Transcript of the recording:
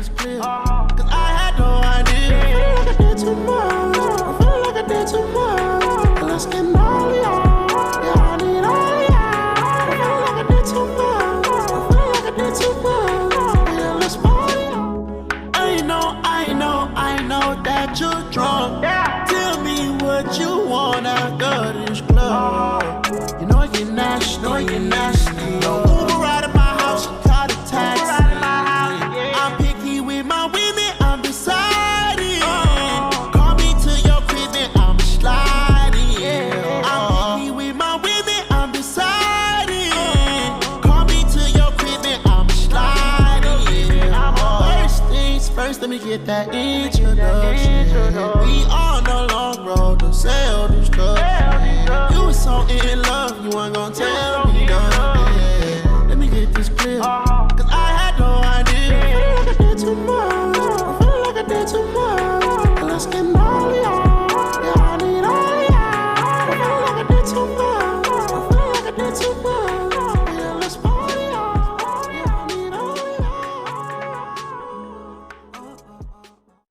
this clear. Cause I had no idea. I feel like I did too much. I feel like I did too much. Let's get gnarly, yeah, I need all y'all. I feel like I did too much. I feel like I did too much. Yeah, let's party. I know that you're drunk. Tell me what you want after this club. You know I get nasty, No Uber right at my house, call the taxi. I'm picky with my women, I'm deciding. Call me to your crib and I'm sliding. I'm picky with my women, I'm deciding. Call me to your crib and I'm sliding. First things first, let me get that introduction. We on the long road to sell this truck. You was so in love, you weren't gonna tell me nothing. Let me get this clear.